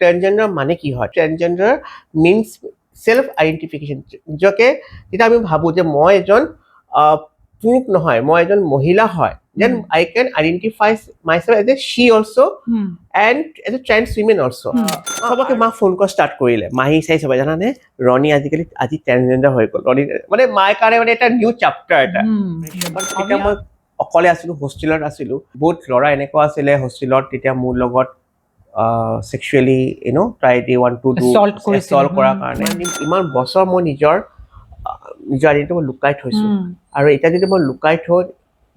Transgender মানে কি হয় ট্রান্সজেন্ডার মিন্স সেলফ আইডেন্টিফিকেশন নিজকে যেতিয়া আমি ভাবো যে মই এজন পুৰুষ নহয় মই এজন মহিলা হয় then I can identify myself as a she also and as a trans women also সবকে মা ফোন কৰা ষ্টাৰ্ট কৰিলে মাহী চাই সবাই জানানে ৰণী আজি ট্ৰান্সজেন্ডাৰ হৈ গ'ল ৰণী মানে মাৰ কাৰণে মানে এটা নিউ চেপ্টাৰ এটা তেতিয়া মই অকলে আছিলো হোষ্টেলত আছিলো বহুত ল'ৰা এনেকুৱা আছিলে হোষ্টেলত তেতিয়া মোৰ লগত sexually try they want to do assault কৰাৰ কাৰণে ইমান বছৰ মই নিজৰ আইডেন্টিটি মই লুকাই থৈছো আৰু এটা যদি মই লুকাই থৈ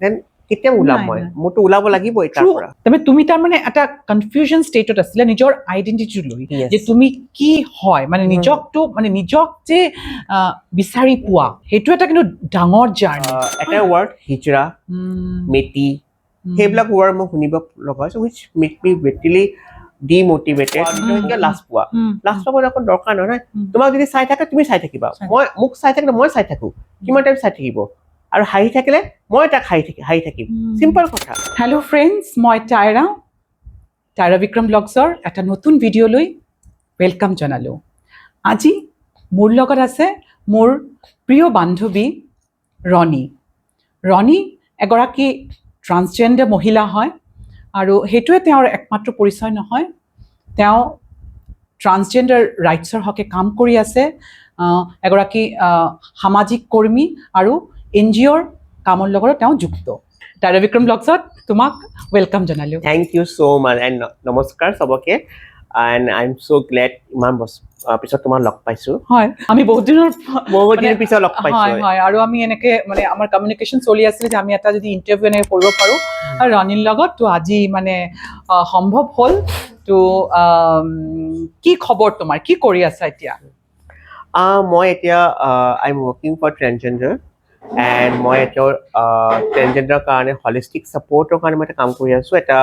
দেন কেতিয়া ওলাম মই মোৰতো ওলাব লাগিব এটাৰ পৰা তুমি তাৰ মানে এটা কনফিউজন ষ্টেটত আছিলে নিজৰ আইডেন্টিটি লৈ যে তুমি কি হয় মানে নিজক যে বিচাৰি পোৱা সেইটো এটা কিন্তু ডাঙৰ জাৰ্নি এটা ৱৰ্ড হিজৰা মেটি সেইবিলাক ৱৰ্ড মই শুনিব লগা হৈছে which make me very demotivated last পোৱা একো দৰকাৰ নহয় তোমাক যদি চাই থাকে তুমি চাই থাকিবা মই মোক চাই থাকিলে মই চাই থাকো কিমান টাইম চাই থাকিব আৰু হাঁহি থাকিলে মই তাক হাঁহি থাকিম সিম্পল কথা হেল্ল' ফ্ৰেণ্ডছ মই টাইৰা বিক্ৰম ব্লগছৰ এটা নতুন ভিডিঅ'লৈ ৱেলকাম জনালোঁ আজি মোৰ লগত আছে মোৰ প্ৰিয় বান্ধৱী ৰণী এগৰাকী ট্ৰান্সজেণ্ডাৰ মহিলা হয় আৰু সেইটোৱে তেওঁৰ একমাত্ৰ পৰিচয় নহয় তেওঁ ট্ৰান্সজেণ্ডাৰ ৰাইটছৰ হকে কাম কৰি আছে এগৰাকী সামাজিক কৰ্মী আৰু NGOৰ কামৰ লগত তেওঁ যুক্ত টাইৰা বিক্ৰম ব্লগছত তোমাক ৱেলকাম জনালোঁ thank you so much and নমস্কাৰ সবকে and I am so glad ইমান পিছত তোমাক লগ পাইছো হয় আমি বহুত দিনৰ পিছত লগ পাইছো হয় আৰু আমি এনেকে মানে আমাৰ কমিউনিকেশ্যন চলি আছিলে যে আমি এটা যদি ইণ্টাৰভিউ এনেকৈ কৰিব পাৰোঁ আৰু ৰণীৰ লগত তো আজি মানে সম্ভৱ হ'ল তো কি খবৰ তোমাৰ কি কৰি আছা এতিয়া মই এতিয়া I am working for transgender and মই এতিয়া ট্ৰান্সজেণ্ডাৰৰ কাৰণে হলিষ্টিক ছাপৰ্টৰ কাৰণে মই এটা কাম কৰি আছোঁ এটা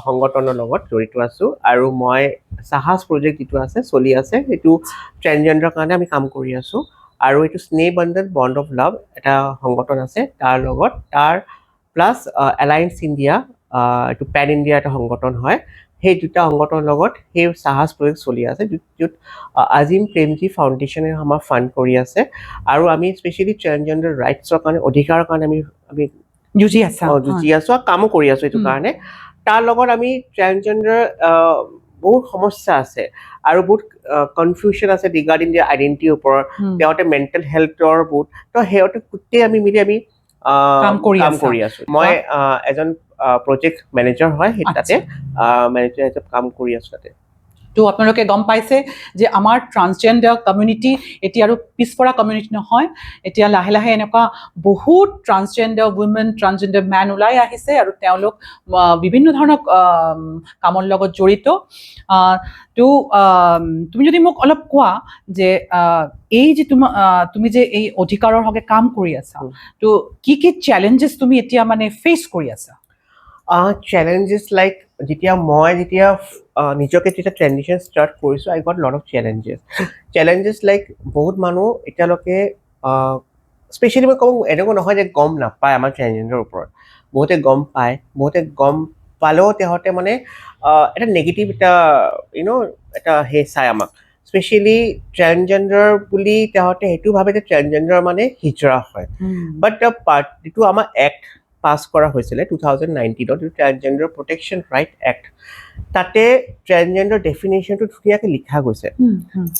সংগঠনৰ লগত জড়িত আছোঁ আৰু মই সাহস প্ৰজেক্ট যিটো আছে চলি আছে সেইটো ট্ৰান্সজেণ্ডাৰৰ কাৰণে আমি কাম কৰি আছোঁ আৰু এইটো স্নেহ বন্ধন বণ্ড অফ লাভ এটা সংগঠন আছে তাৰ লগত তাৰ প্লাছ এলায়েন্স ইণ্ডিয়া এইটো পেন ইণ্ডিয়া এটা সংগঠন হয় সেই দুটা সংগঠনৰ লগত সেই সাহস প্ৰজেক্ট চলি আছে য'ত আজিম প্ৰেমজী ফাউণ্ডেশ্যনে আমাৰ ফাণ্ড কৰি আছে আৰু আমি স্পেচিয়েলি ট্ৰান্সজেণ্ডাৰ ৰাইটছৰ কাৰণে অধিকাৰৰ কাৰণে আমি যুঁজি আছোঁ আৰু কামো কৰি আছোঁ এইটো কাৰণে তাৰ লগত আমি ট্ৰান্সজেণ্ডাৰ বহুত সমস্যা আছে আৰু বহুত কনফিউশ্যন আছে ৰিগাৰ্ডিং দিয়াৰ আইডেণ্টিটিৰ ওপৰত তেওঁতে মেণ্টেল হেল্থৰ বহুত তো সিহঁতে গোটেই আমি মিলি আমি কাম কৰি আছোঁ মই এজন প্ৰজেক্ট মেনেজাৰ হয় সেই তাতে মেনেজাৰ হিচাপে কাম কৰি আছোঁ তাতে তো আপোনালোকে গম পাইছে যে আমাৰ ট্ৰান্সজেণ্ডাৰ কমিউনিটি এতিয়া আৰু পিছপৰা কমিউনিটি নহয় এতিয়া লাহে লাহে এনেকুৱা বহুত ট্ৰান্সজেণ্ডাৰ উইমেন ট্ৰান্সজেণ্ডাৰ মেন ওলাই আহিছে আৰু তেওঁলোক বিভিন্ন ধৰণৰ কামৰ লগত জড়িত তো তুমি যদি মোক অলপ কোৱা যে এই যে তুমি যে এই অধিকাৰৰ হকে কাম কৰি আছা তো কি চেলেঞ্জেছ তুমি এতিয়া মানে ফেচ কৰি আছা challenges like যেতিয়া নিজকে যেতিয়া ট্ৰেন্সিশন ষ্টাৰ্ট কৰিছোঁ I got lot of challenges like বহুত মানুহ এতিয়ালৈকে স্পেচিয়েলি মই ক'ব এনেকুৱা নহয় যে গম নাপায় আমাৰ ট্ৰেন্সজেণ্ডাৰৰ ওপৰত বহুতে গম পায় বহুতে গম পালেও তেহঁতে মানে এটা নেগেটিভ এটা চাই আমাক স্পেচিয়েলি ট্ৰেন্সজেণ্ডাৰ বুলি তেহঁতে সেইটো ভাবে যে ট্ৰেন্সজেণ্ডাৰ মানে হিজৰা হয় বাট যিটো আমাৰ এক্ট পাছ কৰা হৈছিলে 2019 ট্ৰান্সজেণ্ডাৰ প্ৰটেকশ্যন ৰাইট এক্ট তাতে ট্ৰান্সজেণ্ডাৰ ডেফিনেশ্যনটো ধুনীয়াকৈ লিখা গৈছে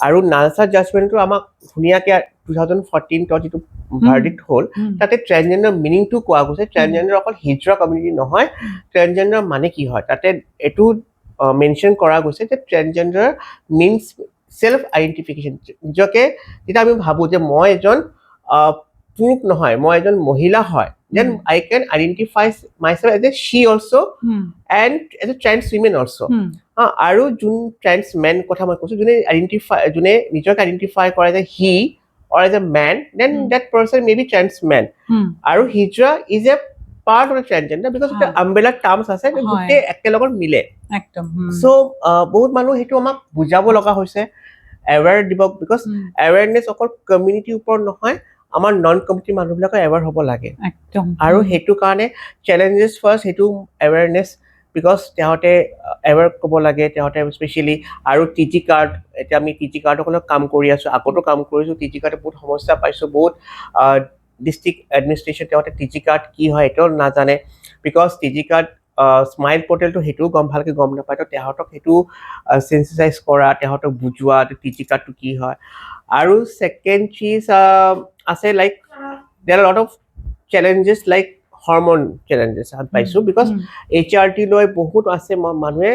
আৰু নালচা জাজমেণ্টটো আমাক ধুনীয়াকৈ 2014 যিটো ভাৰ্ডিক্ট হ'ল তাতে ট্ৰান্সজেণ্ডাৰ মিনিংটো কোৱা গৈছে ট্ৰান্সজেণ্ডাৰ অকল হিজৰা কমিউনিটি নহয় ট্ৰান্সজেণ্ডাৰ মানে কি হয় তাতে এইটো মেনশ্যন কৰা গৈছে যে ট্ৰান্সজেণ্ডাৰ মিনছ সেলফ আইডেন্টিফিকেশ্যন নিজকে যেতিয়া আমি ভাবো যে মই এজন পুৰুষ নহয় মই এজন মহিলা হয় then I can identify myself as a she also and as a trans women also আৰু যোন trans men কথা মই কৈছোঁ যোনে নিজকে আইডেন্টিফাই কৰে যে he or as a man then that person may be trans man আৰু hijra is a part of the transgender because the umbrella terms আছে গোটেই একেলগত মিলে একদম so বহুত মানুহ সেইটো আমাক বুজাব লগা হৈছে aware দিব because awareness অকল কমিউনিটিৰ ওপৰত নহয় আমাৰ নন কমিউনিটি মানুহবিলাকে এৱাৰ হ'ব লাগে একদম আৰু সেইটো কাৰণে চেলেঞ্জেছ ফাৰ্ষ্ট সেইটো এৱাৰনেছ বিকজ তেহঁতে এবাৰ ক'ব লাগে তেহঁতে স্পেচিয়েলি আৰু টি কাৰ্ড এতিয়া আমি টি কাৰ্ডসকলক কাম কৰি আছোঁ আগতো কাম কৰিছোঁ টি কাৰ্ডে বহুত সমস্যা পাইছোঁ বহুত ডিষ্ট্ৰিক্ট এডমিনিষ্ট্ৰেশ্যন তেহঁতে টি কাৰ্ড কি হয় এতিয়াও নাজানে বিকজ টি কাৰ্ড স্মাইল পৰ্টেলটো সেইটোও ভালকৈ গম নাপায় তো তেহঁতক সেইটো চেন্সিটাইজ কৰা তেহঁতক বুজোৱা টি কাৰ্ডটো কি হয় আৰু ছেকেণ্ড চিজ আছে লাইক দেৰ R lot of challenges like hormone challenges পাইছোঁ বিকজ HRT লৈ বহুত আছে মানুহে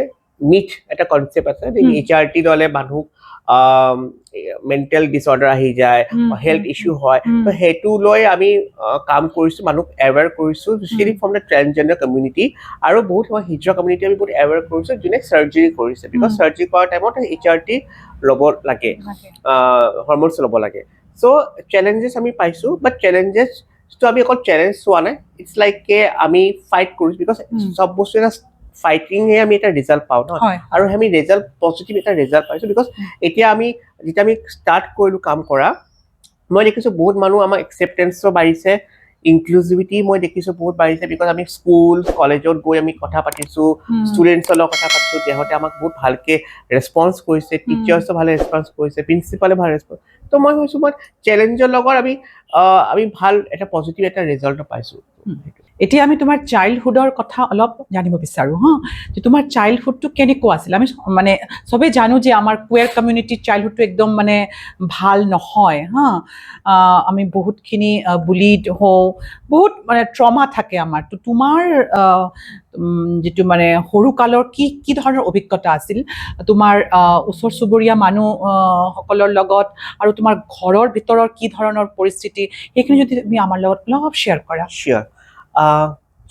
মিথ এটা কনচেপ্ট আছে HRT ল'লে মানুহক মেণ্টেল ডিছঅৰ্ডাৰ আহি যায় হেল্থ ইছ্যু হয় তো সেইটো লৈ আমি কাম কৰিছোঁ মানুহক এৱেৰ কৰিছোঁ specially from the transgender community আৰু বহুত হিজৰা কমিউনিটি আমি বহুত এৱেৰ কৰিছোঁ যোনে চাৰ্জাৰী কৰিছে বিকজ চাৰ্জাৰী কৰাৰ টাইমত HRT ল'ব লাগে হৰমনছ ল'ব লাগে চ' চেলেঞ্জেছ আমি পাইছোঁ বাট চেলেঞ্জেছটো আমি অকল চেলেঞ্জ চোৱা নাই ইটছ লাইক কে আমি ফাইট কৰিছোঁ বিকজ চব বস্তু এটা ফাইটিংহে আমি এটা ৰিজাল্ট পাওঁ ন আৰু আমি ৰিজাল্ট পজিটিভ এটা ৰিজাল্ট পাইছোঁ বিকজ এতিয়া আমি যেতিয়া আমি ষ্টাৰ্ট কৰিলোঁ কাম কৰা মই দেখিছোঁ বহুত মানুহ আমাৰ একচেপ্টেঞ্চো বাঢ়িছে ইনক্লুজিভিটি মই দেখিছোঁ বহুত বাঢ়িছে বিকজ আমি স্কুল কলেজত গৈ আমি কথা পাতিছোঁ ষ্টুডেণ্টছৰ লগত কথা পাতিছোঁ তেহঁতে আমাক বহুত ভালকৈ ৰেছপন্স কৰিছে টিচাৰ্ছো ভালে ৰেছপন্স কৰিছে প্ৰিন্সিপালে ভাল ৰেছপন্স তো মই ভাবিছোঁ মই চেলেঞ্জৰ লগত আমি ভাল এটা পজিটিভ এটা ৰিজাল্ট পাইছোঁ এতিয়া আমি তোমাৰ চাইল্ডহুডৰ কথা অলপ জানিব বিচাৰোঁ হা যে তোমাৰ চাইল্ডহুডটো কেনেকুৱা আছিল আমি মানে চবেই জানো যে আমাৰ কুৱেৰ কমিউনিটিৰ চাইল্ডহুডটো একদম মানে ভাল নহয় হা আমি বহুতখিনি বুলিড হওঁ বহুত মানে ট্ৰমা থাকে আমাৰ তো তোমাৰ যিটো মানে সৰুকালৰ কি ধৰণৰ অভিজ্ঞতা আছিল তোমাৰ ওচৰ চুবুৰীয়া মানুহ সকলৰ লগত আৰু তোমাৰ ঘৰৰ ভিতৰৰ কি ধৰণৰ পৰিস্থিতি সেইখিনি যদি তুমি আমাৰ লগত অলপ শ্বেয়াৰ কৰা চিয়'ৰ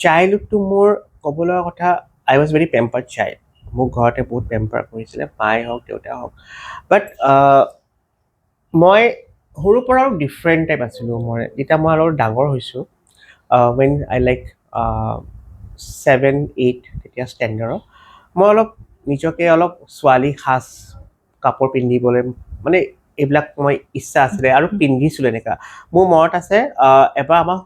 চাইল্ডহুডটো মোৰ ক'বলৈ কথা আই ৱাজ ভেৰি পেম্পাৰ্ড চাইল্ড মোক ঘৰতে বহুত পেম্পাৰ কৰিছিলে মায়ে হওক দেউতাই হওক বাট মই সৰুৰ পৰা অলপ ডিফাৰেণ্ট টাইপ আছিলোঁ মই যেতিয়া মই অলপ ডাঙৰ হৈছোঁ ৱেন আই লাইক 7-8 তেতিয়া ষ্টেণ্ডাৰ্ডত মই অলপ নিজকে অলপ ছোৱালী সাজ কাপোৰ পিন্ধিবলৈ মানে এইবিলাক মই ইচ্ছা আছিলে আৰু পিন্ধিছিলোঁ এনেকুৱা মোৰ মনত আছে এবাৰ আমাৰ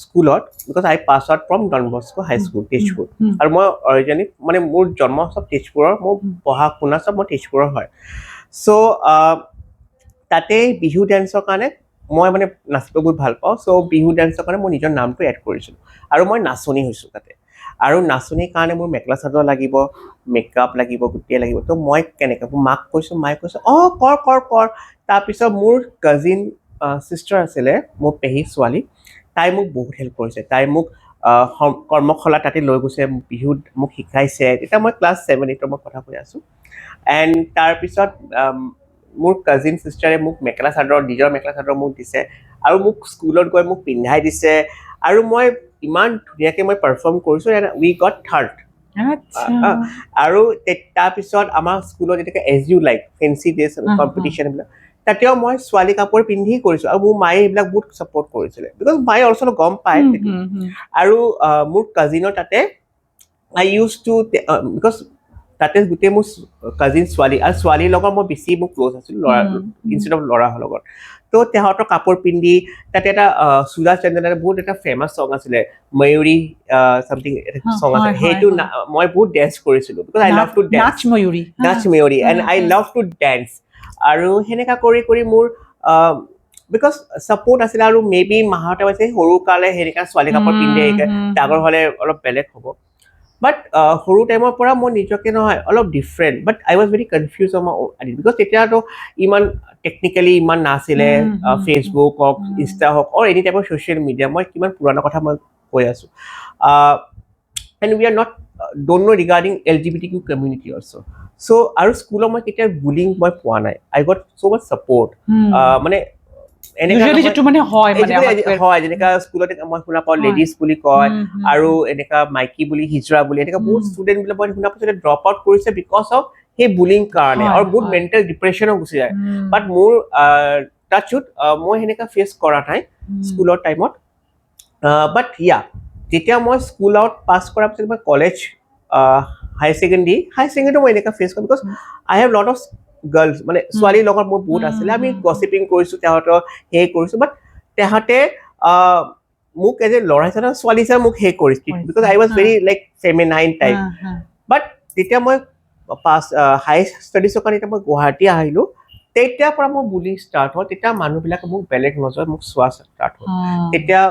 স্কুলত because I pass out from Don Bosco high school Tezpur আৰু মই অৰিজিনেলি মানে মোৰ জন্ম চব তেজপুৰৰ মোৰ পঢ়া শুনা চব মই তেজপুৰৰ হয় চ' তাতে বিহু ডেন্সৰ কাৰণে মই মানে নাচিব বহুত ভাল পাওঁ চ' বিহু ডেন্সৰ কাৰণে মই নিজৰ নামটো এড কৰিছিলোঁ আৰু মই নাচনী হৈছোঁ তাতে আৰু নাচনীৰ কাৰণে মোৰ মেখেলা চাদৰ লাগিব মেকআপ লাগিব গোটেই লাগিব তো মই কেনেকৈ মোৰ মাক কৈছোঁ মায়ে কৈছোঁ অঁ কৰ তাৰপিছত মোৰ কাজিন ছিষ্টাৰ আছিলে মোৰ পেহী ছোৱালী তাই মোক বহুত হেল্প কৰিছে তাই মোক কৰ্মশালা তাতে লৈ গৈছে বিহুত মোক শিকাইছে তেতিয়া মই ক্লাছ 7-8 মই কথা কৈ আছোঁ এণ্ড তাৰপিছত মোৰ কাজিন ছিষ্টাৰে মোক নিজৰ মেখেলা চাদৰ মোক দিছে আৰু মোক স্কুলত গৈ মোক পিন্ধাই দিছে আৰু মই ইমান ধুনীয়াকৈ মই পাৰফৰ্ম কৰিছোঁ এণ্ড উই গট থাৰ্ড আৰু তাৰপিছত আমাৰ স্কুলত যেনেকৈ as you like fancy dress competition এইবিলাক তাতেও মই ছোৱালী কাপোৰ পিন্ধি কৰিছোঁ আৰু মোৰ মায়ে এইবিলাক বহুত ছাপৰ্ট কৰিছিলে বিকজ মায়ে অলপ গম পায় আৰু মোৰ কাজিনৰ তাতে আই ইউজ টু বিকজ তাতে গোটেই মোৰ কাজিন ছোৱালী আৰু ছোৱালীৰ লগত মই বেছি মোৰ ক্ল'জ আছিলোঁ ল'ৰা ইনষ্টেড অফ ল'ৰাৰ লগত তো তেহঁতৰ কাপোৰ পিন্ধি তাতে এটা সুৰাজ চন্দ্ৰনাথৰ বহুত এটা ফেমাছ ছং আছিলে ময়ূৰী চামথিং এটা ছং আছে সেইটো মই বহুত ডেন্স কৰিছিলোঁ because I love to dance নাচ ময়ূৰী and I love to dance আৰু সেনেকা কৰি মোৰ বিকজ ছাপৰ্ট আছিলে আৰু মে বি মাহঁতে কৈছে সৰু কালে সেনেকা ছোৱালী কাপোৰ পিন্ধে ডাঙৰ হ'লে অলপ বেলেগ হ'ব বাট সৰু টাইমৰ পৰা মই নিজকে নহয় অলপ different but I was very confuse because তেতিয়াতো ইমান টেকনিকেলি ইমান নাছিলে ফেচবুক হওক ইনষ্টা হওক অৰ এনি টাইপৰ ছ'চিয়েল মিডিয়া মই কিমান পুৰণা কথা মই কৈ আছোঁ and we are not don't know' regarding LGBTQ community also' so' আৰু স্কুলত মই কেতিয়া বুলিং মই পোৱা নাই আই গট চ' মাছ ছাপৰ্ট মানে হয় যেনেকা স্কুলত মই শুনা পাওঁ লেডিজ বুলি কয় আৰু এনেকা মাইকী বুলি হিজৰা বুলি এনেকা বহুত ষ্টুডেণ্ট বিলাক মই শুনা পাইছোঁ ড্ৰপ আউট কৰিছে বিকজ অফ সেই বুলিং কাৰণে আৰু বহুত মেণ্টেল ডিপ্ৰেশ্যনো গুচি যায় বাট মোৰ টাচুত মই সেনেকা ফেচ কৰা নাই স্কুলৰ টাইমত বাট যেতিয়া মই স্কুল আউট পাছ কৰাৰ পিছত মই কলেজ হায়াৰ ছেকেণ্ডেৰী মই এনেকা ফেচ কৰোঁ because I have lot of girls মানে ছোৱালীৰ লগত মোৰ বহুত আছিলে আমি গছিপিং কৰিছোঁ তেহঁতৰ কৰিছোঁ বাট তেহঁতে মোক এজ এ ল'ৰা হিচাপে ছোৱালী হিচাপে মোক সেই কৰিছিল because I was very like feminine type but যেতিয়া মই হাই ষ্টাডিজৰ কাৰণে যেতিয়া মই গুৱাহাটী আহিলোঁ তেতিয়াৰ পৰা মোৰ বুলি ষ্টাৰ্ট হ'ল তেতিয়া মানুহবিলাকে মোক বেলেগ নজৰত মোক চোৱা ষ্টাৰ্ট হ'ল তেতিয়া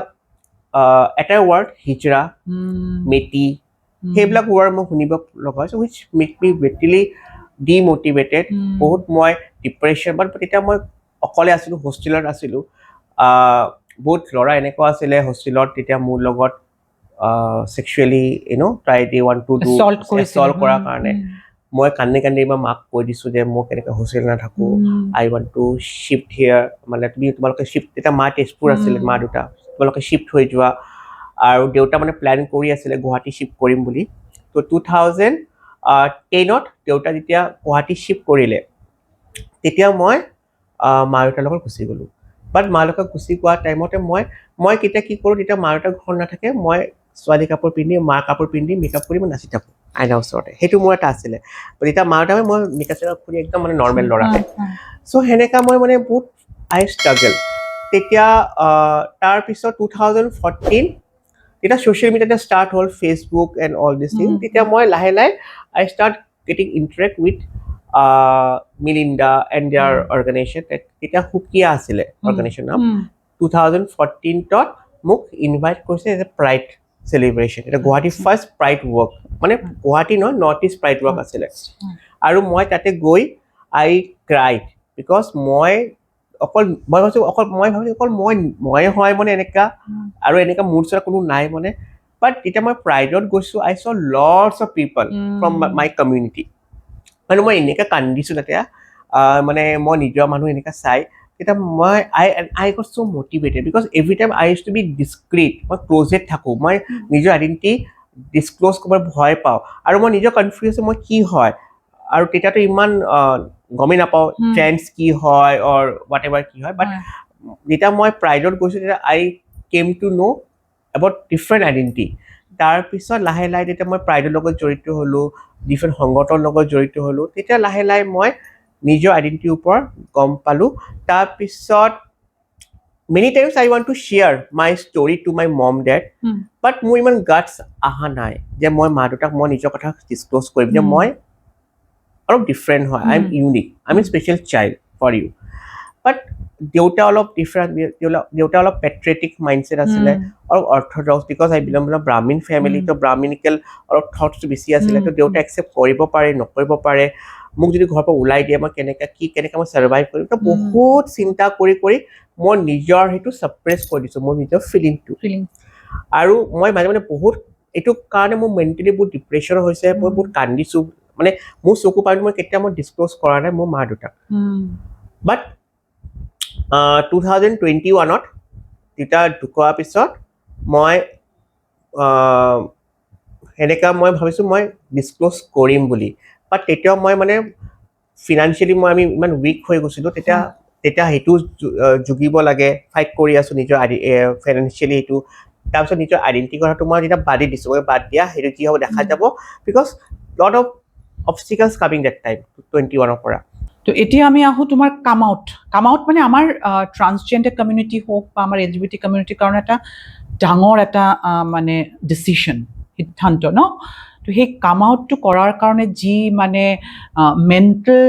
এটা ৱৰ্ড হিজৰা মেটি সেইবিলাক ৱৰ্ড মই শুনিব লগা হৈছে উইচ মেক মি লিটাৰেলি ডিমটিভেটেড বহুত মই ডিপ্ৰেশ্যন বাট তেতিয়া মই অকলে আছিলোঁ হোষ্টেলত আছিলোঁ বহুত ল'ৰা এনেকুৱা আছিলে হোষ্টেলত তেতিয়া মোৰ লগত sexually try they want to do assault কৰাৰ কাৰণে মই কান্দি কান্দি মই মাক কৈ দিছোঁ যে মোক এনেকৈ হোষ্টেল নাথাকোঁ আই ৱান্ট টু শ্বিফ্ট হিয়াৰ মানে তোমালোকে শ্বিফ্ট তেতিয়া মা তেজপুৰ আছিলে মা দেউতা তোমালোকে শ্বিফ্ট হৈ যোৱা আৰু দেউতা মানে প্লেন কৰি আছিলে গুৱাহাটী শ্বিফ্ট কৰিম বুলি তো 2010ত দেউতা যেতিয়া গুৱাহাটী শ্বিফ্ট কৰিলে তেতিয়া মই মা দেউতাৰ লগত গুচি গ'লোঁ বাট মা দেউতাক গুচি গোৱা টাইমতে মই কেতিয়া কি কৰোঁ তেতিয়া মা দেউতাৰ ঘৰ নাথাকে মই ছোৱালী কাপোৰ পিন্ধি মাৰ কাপোৰ পিন্ধি মেকআপ কৰি মই নাচি থাকোঁ আইনাৰ ওচৰতে সেইটো মোৰ এটা আছিলে তেতিয়া মা দেউতাই মই মেকআপ চেকআপ কৰি একদম মানে নৰ্মেল ল'ৰা চ' সেনেকা মই মানে বহুত আই ষ্ট্ৰাগল তেতিয়া তাৰপিছত 2014 তেতিয়া ছ'চিয়েল মিডিয়াতে ষ্টাৰ্ট হ'ল Facebook and all this thing তেতিয়া মই লাহে লাহে I start getting interact with Melinda and their organisation তেতিয়া সুকীয়া আছিলে অৰ্গেনাইজেশ্যন নাম 2014ত মোক ইনভাইট কৰিছে এজ এ প্ৰাইড চেলিব্ৰেশ্যন এটা গুৱাহাটী ফাৰ্ষ্ট প্ৰাইড ৱৰ্ক মানে গুৱাহাটী নহয় নৰ্থ ইষ্ট প্ৰাইড ৱৰ্ক আছিলে আৰু মই তাতে গৈ আই ক্ৰাইড বিকজ মই ভাবিছোঁ অকল মই হয় মানে এনেকা আৰু এনেকা মোৰ ওচৰত কোনো নাই মানে বাট যেতিয়া মই প্ৰাইডত গৈছোঁ I saw lots of people from my community মানে মই এনেকৈ কান্দিছোঁ তেতিয়া মানে মই নিজৰ মানুহ এনেকৈ চাই তেতিয়া মই I got so' motivated because every time I use to be discreet মই ক্ল'জেড থাকোঁ মই নিজৰ আইডেণ্টিটি ডিছক্ল'জ কৰিব ভয় পাওঁ আৰু মই নিজৰ কনফিউজ মই কি হয় আৰু তেতিয়াতো ইমান গমেই নাপাওঁ ট্ৰেণ্ডছ কি হয় অৰ হোৱাট এভাৰ কি হয় বাট যেতিয়া মই প্ৰাইডত গৈছোঁ তেতিয়া I came to know' about different identity তাৰপিছত লাহে লাহে যেতিয়া মই প্ৰাইডৰ লগত জড়িত হ'লোঁ ডিফাৰেণ্ট সংগঠনৰ লগত জড়িত হ'লোঁ তেতিয়া লাহে লাহে মই নিজৰ আইডেণ্টিটিৰ ওপৰত গম পালোঁ তাৰপিছত many times I want to share my story to my mom dad but মোৰ ইমান গাটছ অহা নাই যে মই মা দেউতাক মই নিজৰ কথা ডিছক্ল'জ কৰিম যে মই অলপ ডিফাৰেণ্ট হয় I am unique I am special child for you but দেউতা অলপ ডিফাৰেণ্ট দেউতা অলপ পেট্ৰিয়টিক মাইণ্ডছেট আছিলে অলপ orthodox because I belong to Brahmin family তো ব্ৰাহ্মীণিকেল অলপ থটছটো বেছি আছিলে তো দেউতা একচেপ্ট কৰিব পাৰে নকৰিব পাৰে মোক যদি ঘৰৰ পৰা ওলাই দিয়ে মই কেনেকৈ মই ছাৰ্ভাইভ কৰিম তো বহুত চিন্তা কৰি মই নিজৰ সেইটো ছাপ্ৰেছ কৰি দিছোঁ মোৰ নিজৰ ফিলিংটো আৰু মই মাজে মাজে বহুত এইটো কাৰণে মোৰ মেণ্টেলি বহুত ডিপ্ৰেশ্যন হৈছে মই বহুত কান্দিছোঁ মানে মোৰ চকু পানী মই কেতিয়া মই ডিছক্ল'জ কৰা নাই মোৰ মা দেউতাক বাট 2021ত তেতিয়া ঢুকোৱাৰ পিছত মই সেনেকা মই ভাবিছোঁ মই ডিছক্ল'জ কৰিম বুলি বাট তেতিয়াও মই মানে ফিনান্সিয়েলি আমি ইমান উইক হৈ গৈছিলোঁ তেতিয়া সেইটো জুগিব লাগে ফাইট কৰি আছোঁ নিজৰ ফাইনেন্সিয়েলি সেইটো তাৰপিছত নিজৰ আইডেণ্টিটি কথাটো মই যেতিয়া বাদ দিছোঁ মই বাদ দিয়া সেইটো কি হ'ব দেখা যাব because lot of obstacles coming that time 21ৰ পৰা তো এতিয়া আমি আহোঁ তোমাৰ কাম আউট মানে আমাৰ ট্ৰান্সজেণ্ডাৰ কমিউনিটি হওক বা আমাৰ LGBT কমিউনিটিৰ কাৰণে এটা ডাঙৰ এটা মানে ডিচিশ্যন সিদ্ধান্ত ন তো সেই কাম আউটটো কৰাৰ কাৰণে যি মানে মেণ্টেল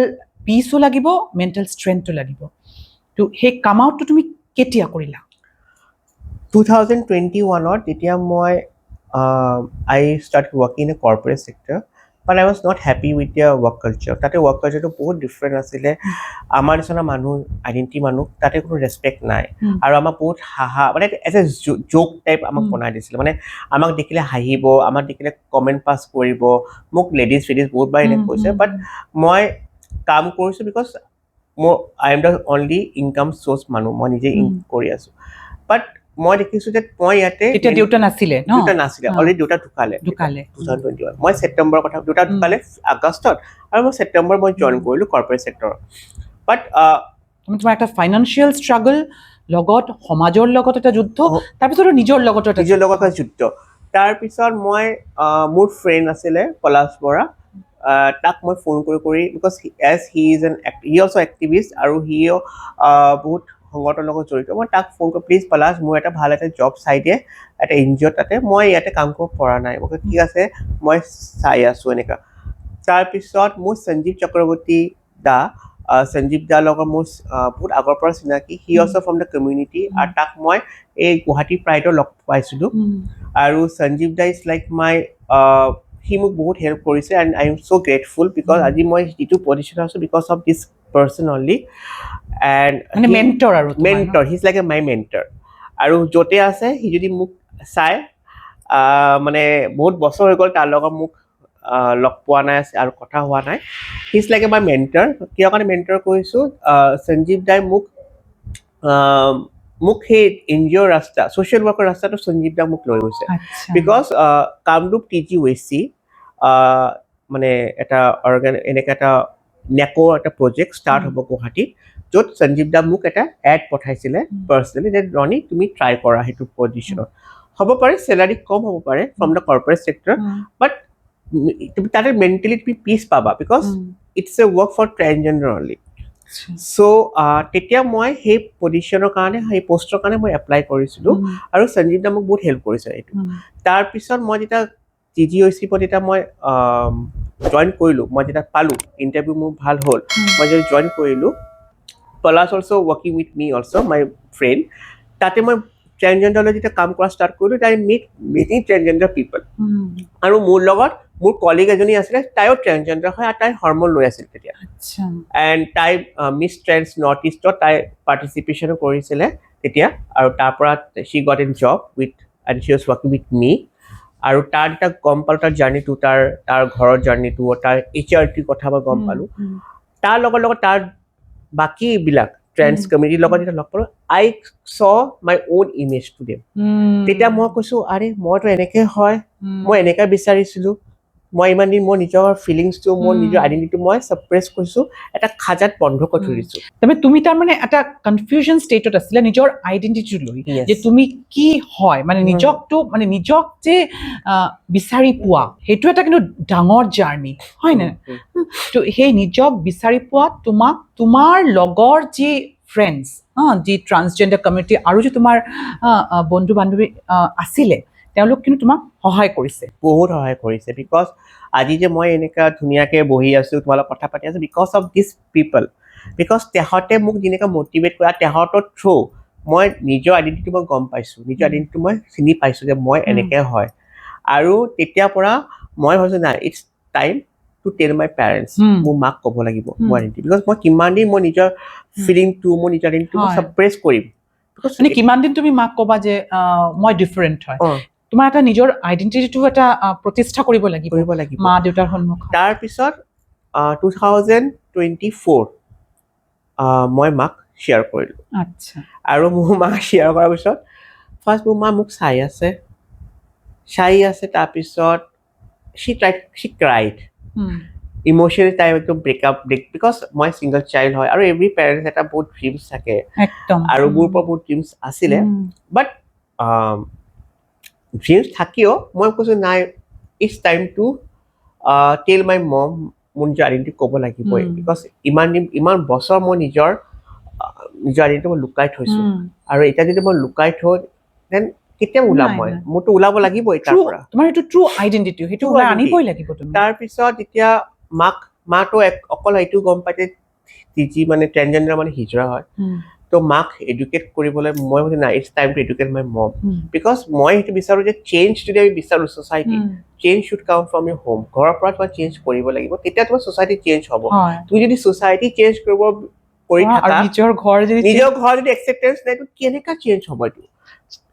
পিচো লাগিব মেণ্টেল ষ্ট্ৰেংথো লাগিব তো সেই কাম আউটটো তুমি কেতিয়া কৰিলা 2021ত তেতিয়া মই I start working in a corporate sector but I was not happy with their work culture তাতে ৱৰ্ক কালচাৰটো বহুত ডিফাৰেণ্ট আছিলে আমাৰ নিচিনা মানুহ আইডেণ্টিটি মানুহ তাতে কোনো ৰেচপেক্ট নাই আৰু আমাক বহুত মানে এজ এ জ'ক টাইপ আমাক বনাই দিছিলে মানে আমাক দেখিলে হাঁহিব আমাক দেখিলে কমেণ্ট পাছ কৰিব মোক লেডিজ বহুতবাৰ এনেকৈ কৈছে বাট মই কাম কৰিছোঁ because I am the only income source মানুহ মই নিজে কৰি আছোঁ বাট মই দেখিছোঁ যে মই ইয়াতে দেউতা নাছিলে অলৰেডি দেউতা ঢুকালে 2021 মই ছেপ্টেম্বৰৰ কথা দেউতা ঢুকালে আগষ্টত আৰু মই ছেপ্টেম্বৰ মই জইন কৰিলোঁ কৰ্পৰেট ছেক্টৰত বাট তোমাৰ এটা ফাইনেন্সিয়েল ষ্ট্ৰাগল লগত সমাজৰ লগত এটা যুদ্ধ তাৰপিছত নিজৰ লগত এটা যুদ্ধ তাৰপিছত মই মোৰ ফ্ৰেণ্ড আছিলে পলাশ বৰা তাক মই ফোন কৰি because as he is he also' activist আৰু সিও বহুত সংগঠনৰ লগত জড়িত মই তাক ফোন কৰি প্লিজ পলাশ মোৰ এটা ভাল এটা জব চাই দিয়ে এটা NGO তাতে মই ইয়াতে কাম কৰিব পৰা নাই মই কৈছোঁ, ঠিক আছে মই চাই আছোঁ এনেকুৱা তাৰপিছত মোৰ সঞ্জীৱ চক্ৰৱৰ্তী দা সঞ্জীৱ দাৰ লগত মোৰ বহুত আগৰ পৰা চিনাকি হি অলছ' ফ্ৰম দ্য কমিউনিটি আৰু তাক মই এই গুৱাহাটী প্ৰাইডত লগ পাইছিলোঁ আৰু সঞ্জীৱ দা ইজ লাইক মাই সি মোক বহুত হেল্প কৰিছে and I M so' grateful because আজি মই যিটো পজিশ্যনত আছোঁ because of this person only and মানে মেণ্টৰ আৰু mentor he is like a my mentor আৰু য'তে আছে সি যদি মোক চাই মানে বহুত বছৰ হৈ গ'ল তাৰ লগত মোক লগ পোৱা নাই আৰু কথা হোৱা নাই he is like a my mentor কিয় কাৰণে মেণ্টৰ কৈছোঁ সঞ্জীৱ দাই মোক সেই NGO ৰাস্তা ছ'চিয়েল ৱৰ্কৰ ৰাস্তাটো সঞ্জীৱ দা মোক লৈ গৈছে বিকজ কামৰূপ TGOC মানে এটা এনেকৈ এটা নেকো এটা প্ৰজেক্ট ষ্টাৰ্ট হ'ব গুৱাহাটীত য'ত সঞ্জীৱ দা মোক এটা এড পঠাইছিলে পাৰ্চনেলি যে ৰণী তুমি ট্ৰাই কৰা সেইটো পজিশ্যনত হ'ব পাৰে চেলাৰী কম হ'ব পাৰে from the corporate sector but তুমি তাতে মেণ্টেলি তুমি পিচ পাবা because it's a work for transgender only so' তেতিয়া মই সেই পজিশ্যনৰ কাৰণে সেই পষ্টৰ কাৰণে মই এপ্লাই কৰিছিলোঁ আৰু সঞ্জীৱ দা মোক বহুত হেল্প কৰিছে এইটো তাৰপিছত মই যেতিয়া TGOC যেতিয়া মই জইন কৰিলোঁ মই যেতিয়া পালোঁ ইণ্টাৰভিউ মোৰ ভাল হ'ল মই যেতিয়া জইন কৰিলোঁ Palash also' working with me also' my friend তাতে মই ট্ৰেন্সজেণ্ডাৰলৈ যেতিয়া কাম কৰা ষ্টাৰ্ট কৰিলোঁ তাই মিটিং ট্ৰেন্সজেণ্ডাৰ পিপল আৰু মোৰ লগত মোৰ কলিগ এজনী আছিলে তাইও ট্ৰেন্সজেণ্ডাৰ হয় আৰু তাই হৰম'ন লৈ আছিল তেতিয়া এণ্ড তাই মিছ ট্ৰেন্স নৰ্থ ইষ্টত তাই পাৰ্টিচিপেশ্যনো কৰিছিলে তেতিয়া আৰু তাৰ পৰা she got an job with and she was working with me আৰু তাৰ এটা গম পালোঁ তাৰ জাৰ্ণিটো তাৰ ঘৰৰ জাৰ্ণিটো তাৰ HRTৰ কথা মই গম পালোঁ তাৰ লগত তাৰ বাকীবিলাক ট্ৰেন্স কমিউনিটিৰ লগত যেতিয়া লগ পালোঁ আই চ মাই অ'ন ইমেজ টু দেম তেতিয়া মই কৈছোঁ আৰে মইতো এনেকৈ হয় মই এনেকৈ বিচাৰিছিলোঁ মই ইমান দিন মোৰ নিজৰ ফিলিংছটো মোৰ নিজৰ আইডেণ্টিটিটো মই ছাপ্ৰেছ কৰিছোঁ এটা খাজাত বন্ধ কৰি থৈ দিছোঁ তাৰমানে তুমি তাৰমানে এটা কনফিউজন ষ্টেটত আছিলে নিজৰ আইডেণ্টিটিটো লৈ যে তুমি কি হয় মানে নিজক যে বিচাৰি পোৱা সেইটো এটা কিন্তু ডাঙৰ জাৰ্ণি হয় নে তো সেই নিজক বিচাৰি পোৱা তোমাক তোমাৰ লগৰ যি ফ্ৰেণ্ডছ যি ট্ৰান্সজেণ্ডাৰ কমিউনিটি আৰু যে তোমাৰ বন্ধু বান্ধৱী আছিলে তেওঁলোক কিন্তু তোমাক সহায় কৰিছে বহুত সহায় কৰিছে বিকজ আজি যে মই এনেকুৱা ধুনীয়াকৈ বহি আছোঁ তোমালোক কথা পাতি আছোঁ because of this people because তেহঁতে মোক যেনেকৈ মটিভেট কৰা তেহঁতৰ থ্ৰু মই নিজৰ আইডেণ্টিটি মই গম পাইছোঁ নিজৰ আইডেণ্টিটি মই চিনি পাইছোঁ যে মই এনেকৈ হয় আৰু তেতিয়াৰ পৰা মই ভাবিছোঁ নাই it's time to tell my parents মোৰ মাক ক'ব লাগিব মোৰ আইডেণ্টিটি বিকজ মই কিমান দিন মই নিজৰ ফিলিংটো মোৰ নিজৰ আইডেণ্টিটি মই ছাপ্ৰেছ কৰিম মানে কিমান দিন তুমি মাক ক'বা যে মই ডিফাৰেণ্ট হয় তোমাৰ এটা নিজৰ আইডেণ্টিটিটো এটা প্ৰতিষ্ঠা কৰিব লাগিব মা দেউতাৰ সন্মুখত তাৰপিছত 2024 মই মাক শ্বেয়াৰ কৰিলোঁ আচ্ছা আৰু মোৰ মাক শ্বেয়াৰ কৰাৰ পিছত ফাৰ্ষ্ট মোৰ মা মোক চাই আছে তাৰপিছত she cried ইম'চনেলি তাই একদম ব্ৰেক বিকজ মই ছিংগল চাইল্ড হয় আৰু এভৰি পেৰেণ্টছ এটা বহুত ড্ৰিমছ থাকে আৰু মোৰ পৰা বহুত ড্ৰিমছ আছিলে বাট ড্ৰিমছ থাকিও মই কৈছোঁ নাই ইটছ টাইম টু টেল মাই মম মোৰ নিজৰ আইডেণ্টিটি ক'ব লাগিবই বিকজ ইমান বছৰ মই নিজৰ আইডেণ্টিটি মই লুকাই থৈছোঁ আৰু এতিয়া যদি মই লুকাই থওঁ দেন কেতিয়া ওলাম মই মোৰতো ওলাব লাগিবই তাৰ পৰা তোমাৰ এইটো ট্ৰু আইডেণ্টিটি সেইটো ওলাই আনিবই লাগিব তুমি তাৰপিছত এতিয়া মাতো অকল এইটো গম পাই যে যি মানে ট্ৰেন্সজেণ্ডাৰ মানে হিজৰা হয় তো মাক এডুকেট কৰিবলৈ মই ভাবিছোঁ নাই it's time to educate my mom because মই সেইটো বিচাৰোঁ যে চেঞ্জ যদি আমি বিচাৰোঁ society change should come from your home ঘৰৰ পৰা তোমাৰ চেঞ্জ কৰিব লাগিব তেতিয়া তোমাৰ ছ'চাইটি চেঞ্জ হ'ব তুমি যদি ছ'চাইটি চেঞ্জ কৰি থাকা নিজৰ ঘৰ যদি একচেপ্টেঞ্চ নাই কেনেকৈ চেঞ্জ হ'ব এইটো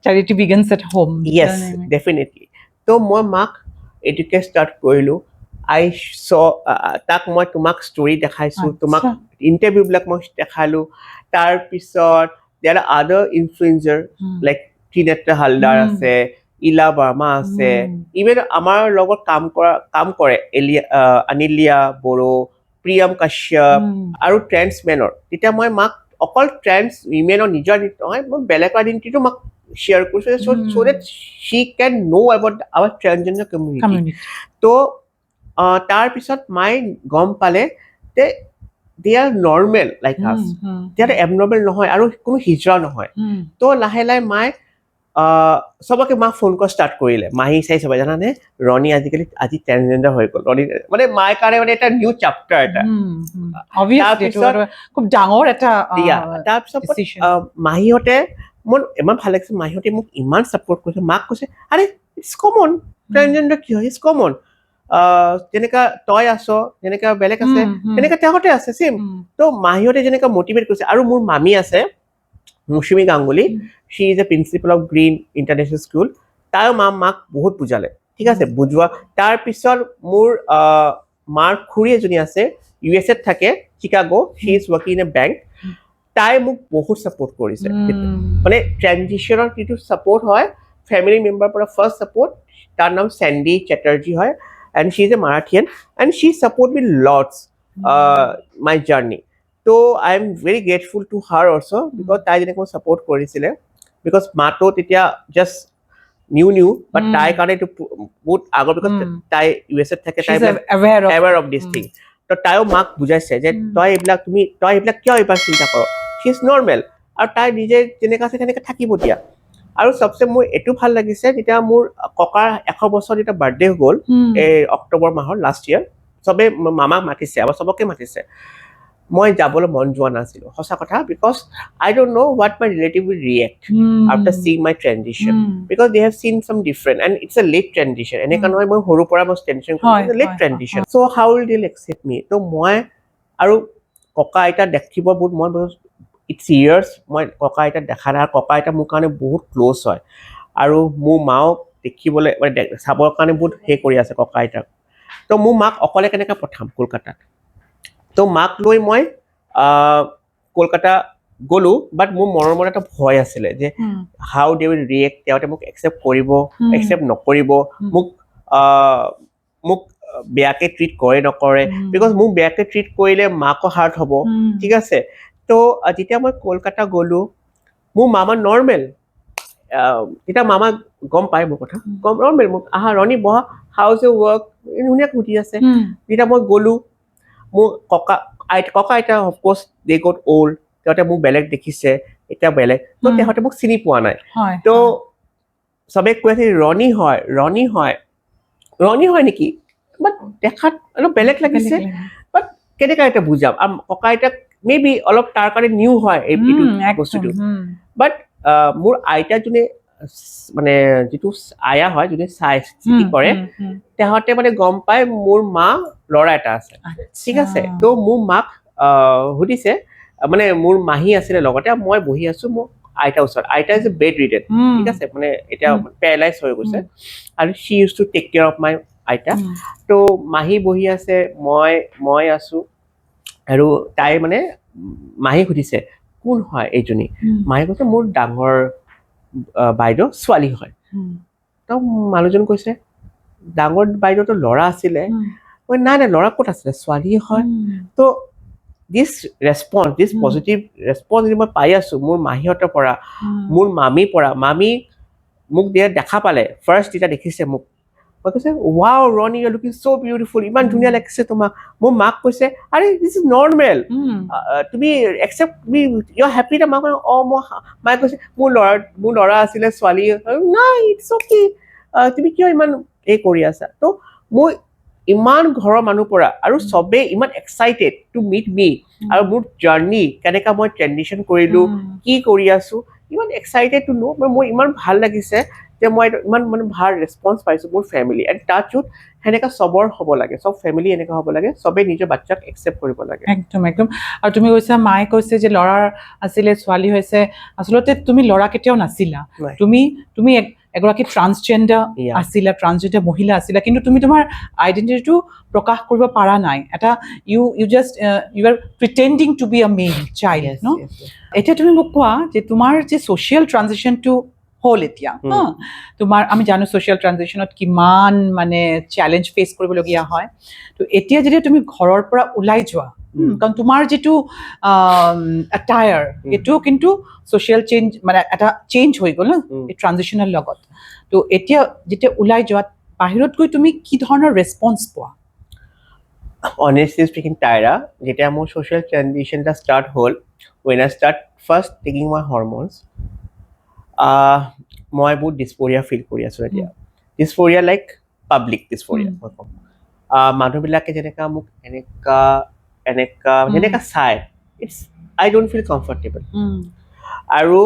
charity begins at home yes definitely তো মই মাক এডুকেট ষ্টাৰ্ট কৰিলোঁ তাক মই তোমাক ষ্টৰি দেখাইছোঁ তোমাক ইণ্টাৰভিউবিলাক মই দেখালোঁ তাৰপিছত দেয়াৰ আৰ আদাৰ ইনফ্লুৱেঞ্চাৰ লাইক ত্ৰিনেত্ৰা হালদাৰ আছে ইলা বাৰ্মা আছে ইভেন আমাৰ লগত কাম কৰে অনিলিয়া বড়ো প্ৰিয়ম কাশ্যপ আৰু ট্ৰেন্সমেনৰ তেতিয়া মই মাক অকল ট্ৰেন্স উইমেনৰ নিজৰ নহয় মই বেলেগ আইডেণ্টিটিটো মাক শ্বেয়াৰ কৰিছোঁ so that she can know about our transgender community তো তাৰপিছত মায়ে গম পালে যে দে আৰ নৰ্মেল লাইক আছ, দে আৰ এবনৰ্মেল নহয় আৰু কোনো হিজৰা নহয়। তো লাহে লাহে মায়ে চবকে মাক ফোন কৰা ষ্টাৰ্ট কৰিলে, মাহী চাই চবে জানানে ৰণী আজি ট্ৰেন্সজেণ্ডাৰ হৈ গ'ল, ৰণী মানে মায়ে কাৰণে মানে এটা নিউ চেপ্টাৰ এটা। খুব ডাঙৰ এটা তাৰপিছত decision. মাহীহঁতে মোৰ ইমান ভাল লাগিছে, মাহীহঁতে মোক ইমান ছাপোৰ্ট কৰিছে। মাক কৈছে আৰে ইটছ কমন, ট্ৰেন্সজেণ্ডাৰ কি হয়, ইটছ কমন, যেনেকা তই আছ যেনেকা বেলেগ আছে তেনেকা তেওঁতে আছে চেম। তো মাহীহঁতে যেনেকা মটিভেট কৰিছে। আৰু মোৰ মামী আছে Mousumi Ganguly, she is a principal of Green International School, তাইও মাক বহুত বুজালে, ঠিক আছে বুজোৱা। তাৰপিছত মোৰ মাৰ খুৰী এজনী আছে USA থাকে, Chicago, Shi is working in A bank, তাই মোক বহুত ছাপোৰ্ট কৰিছে। মানে ট্ৰেনজিশ্যনৰ যিটো ছাপোৰ্ট হয় ফেমিলি মেম্বাৰ পৰা ফাৰ্ষ্ট ছাপোৰ্ট, তাৰ নাম চেণ্ডি চেটাৰ্জী হয়, and she is a Marathian and she support me lots my journey. তো I am very grateful to her also' because তাই যেনেকৈ মোক ছাপোৰ্ট কৰিছিলে, বিকজ মাতো তেতিয়া জাষ্ট নিউ বাট তাইৰ কাৰণে এইটো বহুত আগৰ, বিকজ তাই USA থাকে, তাই এৱেৰ অফ দিছ থিং। তো তাইও মাক বুজাইছে যে তই এইবিলাক কিয় এইবাৰ চিন্তা কৰ, শ্বি ইজ নৰ্মেল, আৰু তাই নিজে যেনেকা আছে তেনেকৈ থাকিব দিয়া। আৰু চবচে মোৰ এইটো ভাল লাগিছে, যেতিয়া মোৰ ককাৰ 100 বছৰ যেতিয়া বাৰ্থডে গ'ল এই অক্টোবৰ মাহৰ লাষ্ট ইয়াৰ, চবে মামাক মাতিছে, আৰু চবকে মাতিছে, মই যাবলৈ মন যোৱা নাছিলো সঁচা কথা, because I don't know' what my relative will react after seeing my transition, because they have seen some different and it's a late transition. এনেকুৱা নহয় মই সৰুৰ পৰা মই ট্ৰেনজিশ্যন কৰিছোঁ, late transition. So' how will they accept me. তো মই আৰু ককা আইতা দেখিব বহুত মন, ইটছ ইয়াৰ্ছ মই ককা আইতাক দেখা নাই, আৰু ককা আইতা মোৰ কাৰণে বহুত ক্ল'জ হয়, আৰু মোৰ মাও দেখিবলৈ মানে চাবৰ কাৰণে বহুত কৰি আছে ককা আইতাক। তো মোৰ মাক অকলে কেনেকৈ পঠাম কলকাতাত। তো মাক লৈ মই কলকাতা গ'লো, বাট মোৰ মনত এটা ভয় আছিলে যে হাউ দে উইল ৰিয়েক্ট, তেওঁতে মোক একচেপ্ট কৰিব একচেপ্ট নকৰিব, মোক বেয়াকে ট্ৰিট কৰে নকৰে, বিকজ মোক বেয়াকে ট্ৰিট কৰিলে মাকো হাৰ্ট হ'ব, ঠিক আছে। তো যেতিয়া মই কলকাতা গ'লো, মোৰ মামা নৰ্মেল, তেতিয়া মামা গম পায় মোৰ কথা, গম নৰ্মেল, মোক আহা ৰণী বহা, হাউজ এ ৱৰ্ক ধুনীয়াকৈ সুধি আছে। যেতিয়া মই গ'লো, মোৰ ককা আইতা অফক'ৰ্চ দে গট অল্ড, তেওঁতে মোক বেলেগ দেখিছে, এতিয়া বেলেগ, তো তেহঁতে মোক চিনি পোৱা নাই। তো চবে কৈ আছে ৰণী হয় নেকি, বাট দেখাত অলপ বেলেগ লাগিছে, বাট কেনেকৈ এতিয়া বুজাম, আৰু ককা আইতাক মে বি অলপ তাৰ কাৰণে নিউ হয় এইটো বস্তুটো। বাট মোৰ আইতা যোনে মানে যিটো আয়া হয়, যোনে চাই চিটি কৰে, তেহঁতে মানে গম পায় মোৰ মা ল'ৰা এটা আছে, ঠিক আছে। তো মোৰ মাক সুধিছে, মানে মোৰ মাহী আছিলে লগতে, মই বহি আছো মোৰ আইতাৰ ওচৰত, আইতা ইজ এ বেড ৰিডেন, ঠিক আছে, মানে এতিয়া পেৰালাইজ হৈ গৈছে, আৰু she use to take care of my আইতা। তো মাহী বহি আছে, মই আছো, আৰু তাই মানে মাহী সুধিছে কোন হয় এইজনী, মাহী কৈছে মোৰ ডাঙৰ বাইদেউ ছোৱালী হয়। তো মানুহজন কৈছে ডাঙৰ বাইদেউতো ল'ৰা আছিলে, নাই ল'ৰা ক'ত আছিলে, ছোৱালীয়ে হয়। তো দিছ পজিটিভ ৰেছপন্স মই পাই আছো মোৰ মাহীহঁতৰ পৰা, মোৰ মামীৰ পৰা। মামী মোক দেখা পালে ফাৰ্ষ্ট যেতিয়া দেখিছে মোক, মই কৈছে ৱাও ৰণী ইউ লুকিং চ' বিউটিফুল, ইমান ধুনীয়া লাগিছে তোমাক। মোৰ মাক কৈছে আৰে দিছ ইজ নৰ্মেল, তুমি একচেপ্ট তুমি ইউ আৰ হেপী না। মায়ে কৈছে মোৰ ল'ৰা আছিলে ছোৱালী, নাই ইটছ অ'কে, তুমি কিয় ইমান কৰি আছা। তো মোৰ ইমান ঘৰৰ মানুহ পৰা, আৰু চবেই ইমান এক্সাইটেড টু মিট মি, আৰু মোৰ জাৰ্ণি কেনেকা মই ট্ৰেনজিশ্যন কৰিলো, কি কৰি আছো, ইমান এক্সাইটেড টু নো। মোৰ ইমান ভাল লাগিছে যে মই ইমান মানে ভাল ৰেছপন্স পাইছো মোৰ ফেমিলি, এণ্ড টাচউড সেনেকা চবৰ হ'ব লাগে, চব ফেমিলি এনেকা হ'ব লাগে, চবেই নিজৰ বাচ্চাক একচেপ্ট কৰিব লাগে। একদম একদম। আৰু তুমি কৈছা মায়ে কৈছে যে ল'ৰা আছিলে ছোৱালী হৈছে, আচলতে তুমি ল'ৰা কেতিয়াও নাছিলা, তুমি এগৰাকী ট্ৰান্সজেণ্ডাৰ আছিলা, ট্ৰান্সজেণ্ডাৰ মহিলা আছিলা, কিন্তু তুমি তোমাৰ আইডেণ্টিটিটো প্ৰকাশ কৰিব পৰা নাই। এটা you are pretending to be a male child ন। এতিয়া তুমি মোক কোৱা যে তোমাৰ যে ছ'চিয়েল ট্ৰানজিশ্যনটো হ'ল এতিয়া, তোমাৰ আমি জানো ছ'চিয়েল ট্ৰানজিশ্যনত কিমান মানে চেলেঞ্জ ফেচ কৰিবলগীয়া হয়। তো এতিয়া যেতিয়া তুমি ঘৰৰ পৰা ওলাই যোৱা, কাৰণ তোমাৰ যিটো এটায়াৰ সেইটো কিন্তু ছ'চিয়েল চেঞ্জ, মানে এটা চেঞ্জ হৈ গ'ল ন এই ট্ৰানজিশ্যনৰ লগত। তো এতিয়া যেতিয়া ওলাই যোৱা বাহিৰত গৈ তুমি কি ধৰণৰ ৰেছপন্স পোৱা? honestly speaking, Tyra, যেতিয়া মোৰ social transition টা start হ'ল, when I start first taking my hormones, মই বহুত dysphoria feel কৰি আছোঁ এতিয়া. Dysphoria like public dysphoria, মই ক'ম. মানুহবিলাকে যেনেকা মোক যেনেকা চাই, I don't feel comfortable. আৰু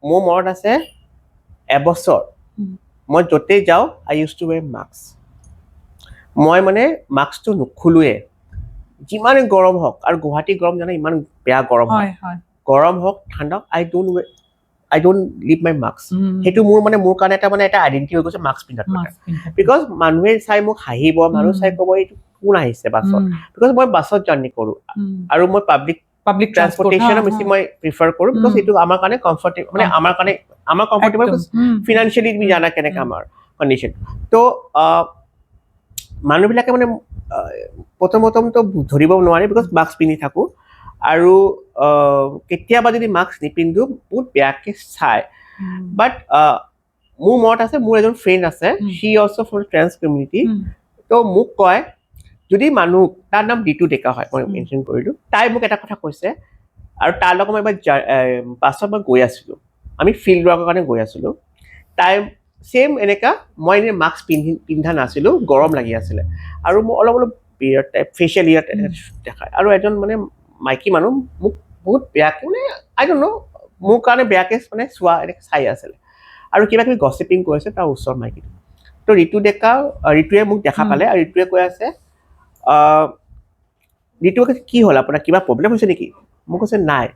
মোৰ মনত আছে এবছৰ মই য'তেই যাওঁ I used to wear mask. মই মানে মাস্কটো নুখুলোৱে, যিমানে গৰম হওক, আৰু গুৱাহাটী গৰম জানে ইমান বেয়া গৰম হয়, গৰম হওক ঠাণ্ডা I don't leave my mask. সেইটো মোৰ কাৰণে এটা আইডেন্টিটি হৈ গৈছে মাস্ক পিন্ধাটো, বিকজ মানুহে চাই মোক হাঁহিব, মানুহ চাই ক'ব এইটো কোন আহিছে বাছত, বিকজ মই বাছত জাৰ্ণি কৰোঁ আৰু মই পাব্লিক ট্ৰান্সপৰ্টেশ্যন বেছি মই প্ৰিফাৰ কৰোঁ, বিকজ এইটো আমাৰ কাৰণে কমফৰ্টেবল, মানে আমাৰ কমফৰ্টেবল, ফিনান্সিয়েলি তুমি জানা কেনেকা আমাৰ কণ্ডিশ্যন। তো মানুহবিলাকে মানে প্ৰথমতো ধৰিব নোৱাৰে, বিকজ মাস্ক পিন্ধি থাকোঁ, আৰু কেতিয়াবা যদি মাস্ক নিপিন্ধো বহুত বেয়াকে চায়। বাট মোৰ মনত আছে, মোৰ এজন ফ্ৰেণ্ড আছে, শ্বি অলছ' ফ্ৰম ট্ৰেন্স কমিউনিটি, তো মোক কয় যদি মানুহ, তাৰ নাম ঋতু ডেকা হয়, মই মেনশ্যন কৰিলোঁ, তাই মোক এটা কথা কৈছে, আৰু তাৰ লগত মই এবাৰ বাছত মই গৈ আছিলোঁ, আমি ফিল্ড ৱৰ্কৰ কাৰণে গৈ আছিলোঁ, তাই ছেম এনেকা, মই এনেই মাস্ক পিন্ধা নাছিলোঁ, গৰম লাগি আছিলে, আৰু মোৰ অলপ বিয়াৰ টাইপ, ফেচিয়েল ইয়াৰ দেখায়, আৰু এজন মানে মাইকী মানুহ মোক বহুত বেয়াকে, মানে আই ডোন্ট ন', মোৰ কাৰণে বেয়াকে মানে চোৱা এনেকৈ চাই আছিলে, আৰু কিবা কিবি গছিপিং কৰি আছে তাৰ ওচৰৰ মাইকীটো। তো ঋতুৱে মোক দেখা পালে, আৰু ঋতুৱে কৈ আছে, ঋতুৱে কৈছে কি হ'ল আপোনাৰ, কিবা প্ৰব্লেম হৈছে নেকি? মোক কৈছে নাই।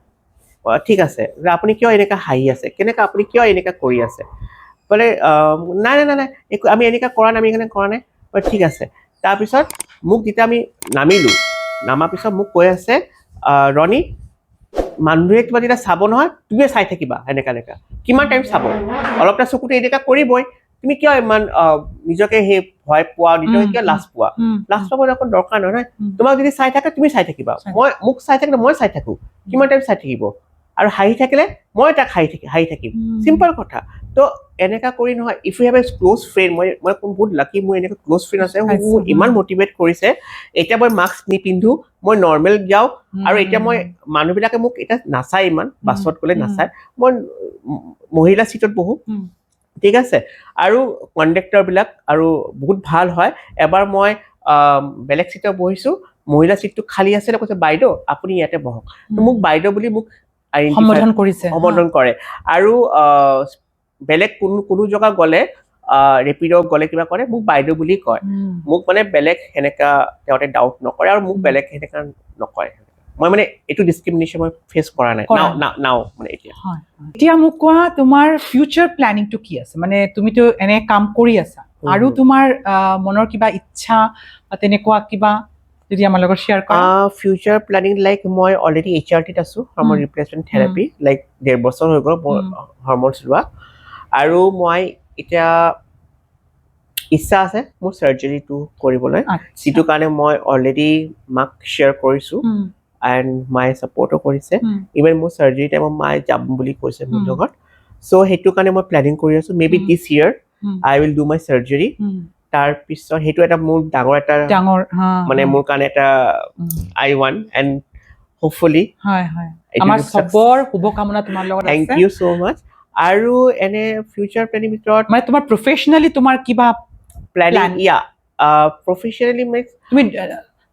ঠিক আছে, আপুনি কিয় এনেকুৱা হাঁহি আছে, আপুনি কিয় এনেকুৱা কৰি আছে? বোলে নাই একো, আমি এনেকুৱা কৰা নাই, ঠিক আছে। তাৰপিছত মোক যেতিয়া আমি নামাৰ পিছত মোক কৈ আছে, ৰণী, মানুহে কিবা যেতিয়া চাব নহয়, তুমিয়ে চাই থাকিবা, এনেকা কিমান টাইম চাব, অলপটা চকুতে এনেকা কৰিবই, তুমি কিয় ইমান নিজকে সেই ভয় পোৱা, নিজকে কিয় লাজ পোৱা একো দৰকাৰ নহয়, তোমাক যদি চাই থাকে তুমি চাই থাকিবা, মোক চাই থাকিলে মই চাই থাকো, কিমান টাইম চাই থাকিব, আৰু হাঁহি থাকিলে মই তাক হাঁহি থাকিম, চিম্পল কথা। তো এনেকা কৰি নহয়, if you have a close friend, মই বহুত লাকি, মোৰ এনেকুৱা ক্ল'জ ফ্ৰেণ্ড আছে, মোক ইমান মটিভেট কৰিছে, এতিয়া মই মাস্ক নিপিন্ধো, মই নৰ্মেল যাওঁ, আৰু এতিয়া মই মানুহবিলাকে মোক এতিয়া নাচায়, ইমান বাছত গ'লে নাচায়, মই মহিলা চিটত বহো, ঠিক আছে, আৰু কণ্ডাক্টৰবিলাক আৰু বহুত ভাল হয়। এবাৰ মই বেলেগ চিটত বহিছোঁ, মহিলা চিটটো খালী আছিলে, কৈছে বাইদেউ আপুনি ইয়াতে বহক, মোক বাইদেউ বুলি মোক সম্বোধন কৰে, আৰু বেলেগ কোনো জেগা গ'লে, ৰেপিড' গ'লে কিবা কৰে, মোক বাইদেউ বুলি কয়, মোক মানে বেলেগ সেনেকা তেওঁতে ডাউট নকৰে, আৰু মোক বেলেগ সেনেকা নকয়, মই মানে এইটো ডিছক্ৰিমিনেশ্যন মই ফেচ কৰা নাই নাও মানে এতিয়া। এতিয়া মোক কোৱা, তোমাৰ ফিউচাৰ প্লেনিংটো কি আছে? মানে তুমিতো এনে কাম কৰি আছা, আৰু তোমাৰ মনৰ কিবা ইচ্ছা বা তেনেকুৱা কিবা যদি আমাৰ লগত শ্বেয়াৰ কৰা। ফিউচাৰ প্লেনিং লাইক মই অলৰেডি HRTত আছোঁ, হৰমন ৰিপ্লেচমেণ্ট থেৰাপি, লাইক 1.5 বছৰ হৈ গ'ল মোৰ হৰমনছ লোৱা, আৰু মই এতিয়া ইচ্ছা আছে মোৰ চাৰ্জাৰীটো কৰিবলৈ, যিটো কাৰণে মই অলৰেডি মাক শ্বেয়াৰ কৰিছোঁ, এণ্ড মায়ে ছাপৰ্টো কৰিছে, ইভেন মোৰ চাৰ্জাৰী টাইমত মায়ে যাম বুলি কৈছে মোৰ লগত, চ' সেইটো কাৰণে মই প্লেনিং কৰি আছোঁ, may be this year I will do my surgery. তাৰপিছত সেইটো এটা মোৰ ডাঙৰ মানে মোৰ কাৰণে এটা I want, and hopefully আমাৰ সবৰ শুভকামনা তোমাৰ লগত আছে। Thank you so much. আৰু এনে ফিউচাৰ প্লেনিং ভিতৰত মানে তোমাৰ প্ৰফেচনেলি তোমাৰ কিবা প্লেনিং, প্ৰফেচনেলি তুমি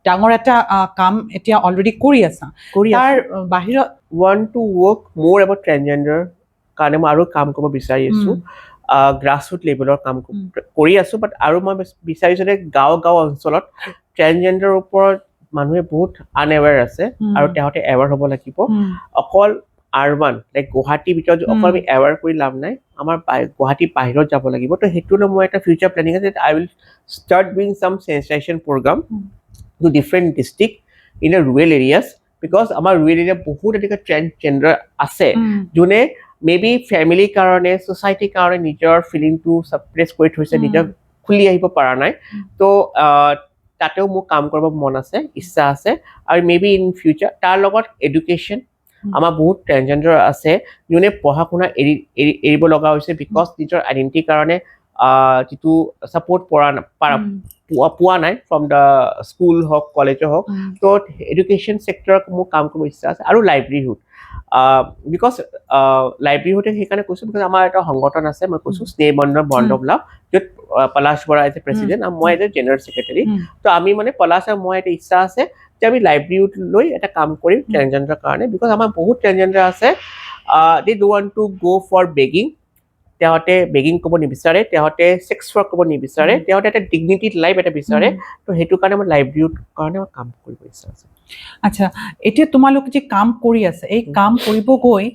ডাঙৰ এটা কাম এতিয়া অলৰেডি কৰি আছা, তাৰ বাহিৰত want to work more about transgender কাৰণে মই আৰু কাম কৰিব বিচাৰি আছোঁ, গ্ৰাছৰুট লেভেলৰ কাম কৰি আছোঁ, বাট আৰু মই বিচাৰিছোঁ যে গাঁও অঞ্চলত ট্ৰেন্সজেণ্ডাৰৰ ওপৰত মানুহে বহুত আনএৱেৰ আছে, আৰু তেওঁলোকে এৱেৰ হ'ব লাগিব, অকল আৰবান লাইক গুৱাহাটীৰ ভিতৰত অকল আমি এৱেৰ কৰি লাভ নাই, আমাৰ গুৱাহাটীৰ বাহিৰত যাব লাগিব। তো সেইটোলৈ মই এটা ফিউচাৰ প্লেনিং আছে, I will start doing some sensation programme to different district in a rural areas, because আমাৰ ৰুৰেল এৰিয়া বহুত এনেকুৱা ট্ৰেন্সজেণ্ডাৰ আছে যোনে মে বি ফেমিলিৰ কাৰণে, ছ'চাইটিৰ কাৰণে নিজৰ ফিলিংটো ছাপ্ৰেছ কৰি থৈছে, নিজৰ খুলি আহিব পৰা নাই। তো তাতেও মোৰ কাম কৰিব মন আছে, ইচ্ছা আছে, আৰু মে বি ইন ফিউচাৰ তাৰ লগত এডুকেশ্যন, আমাৰ বহুত ট্ৰেন্সজেণ্ডাৰ আছে যোনে পঢ়া শুনা এৰিব লগা হৈছে, বিকজ নিজৰ আইডেণ্টিটিৰ কাৰণে যিটো ছাপৰ্ট পোৱা নাই ফ্ৰম দ্য স্কুল হওক কলেজৰ হওক তো এডুকেশ্যন ছেক্টৰত মোৰ কাম কৰিব ইচ্ছা আছে আৰু লাইভলিহুড বিকজ লাইভলিহুডে সেইকাৰণে কৈছোঁ বিকজ আমাৰ এটা সংগঠন আছে মই কৈছোঁ স্নেহ বন্ধন বন্ধৱ লাভ য'ত পলাশ বৰা এজ এ প্ৰেচিডেণ্ট আৰু মই এজ এ জেনেৰেল ছেক্ৰেটাৰী তো আমি মানে পলাশ আৰু মই এটা ইচ্ছা আছে যে আমি লাইভলিহুড লৈ এটা কাম কৰিম ট্ৰেনজেণ্ডাৰৰ কাৰণে বিকজ আমাৰ বহুত ট্ৰেনজেণ্ডাৰ আছে দে ডু ৱান্ট টু গ' ফৰ বেগিং তেহঁতে বেগিং ক'ব নিবিচাৰে তেহঁতে ছেক্স ৱৰ্ক ক'ব নিবিচাৰে তেহঁতে এটা ডিগনিটিড লাইফ এটা বিচাৰে তো সেইটো কাৰণে মই লাইভলিহুড কাৰণে মই কাম কৰিব ইচ্ছা আছে আচ্ছা এতিয়া তোমালোক যে কাম কৰি আছে এই কাম কৰিব গৈ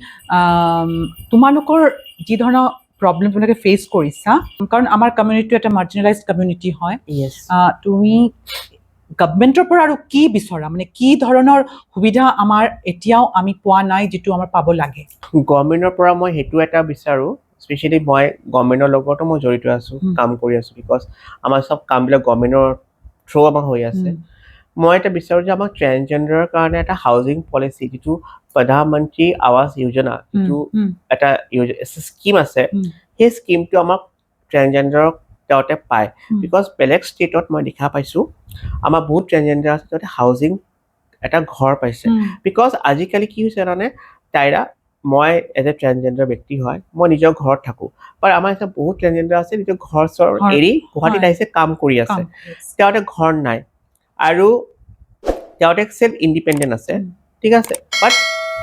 তোমালোকৰ যি ধৰণৰ প্ৰব্লেম তোমালোকে ফেচ কৰিছা কাৰণ আমাৰ কমিউনিটিটো এটা মাৰ্জিনেলাইজ কমিউনিটি হয় তুমি গভৰ্ণমেণ্টৰ পৰা আৰু কি বিচৰা মানে কি ধৰণৰ সুবিধা আমাৰ এতিয়াও আমি পোৱা নাই যিটো আমাৰ পাব লাগে গভৰ্ণমেণ্টৰ পৰা মই সেইটো এটা বিচাৰোঁ স্পেচিয়েলি মই গভৰ্ণমেণ্টৰ লগতো মই জড়িত আছোঁ কাম কৰি আছোঁ বিকজ আমাৰ চব কামবিলাক গভৰ্ণমেণ্টৰ থ্ৰু আমাৰ হৈ আছে মই এটা বিচাৰোঁ যে আমাৰ ট্ৰেনজেণ্ডাৰৰ কাৰণে এটা হাউজিং পলিচি যিটো প্ৰধানমন্ত্ৰী আৱাস যোজনা যিটো এটা স্কিম আছে সেই স্কিমটো আমাক ট্ৰেনজেণ্ডাৰক তেওঁতে পায় বিকজ বেলেগ ষ্টেটত মই দেখা পাইছোঁ আমাৰ বহুত ট্ৰেনজেণ্ডাৰ আছে তেওঁতে হাউজিং এটা ঘৰ পাইছে বিকজ আজিকালি কি হৈছে জানানে তাইৰা মই এজ এ ট্ৰেনজেণ্ডাৰ ব্যক্তি হয় মই নিজৰ ঘৰত থাকোঁ বাট আমাৰ এতিয়া বহুত ট্ৰেনজেণ্ডাৰ আছে নিজৰ ঘৰ চৰ এৰি গুৱাহাটীত আহিছে কাম কৰি আছে তেওঁতে ঘৰ নাই আৰু তেওঁতে চেল্ফ ইণ্ডিপেণ্ডেণ্ট আছে ঠিক আছে বাট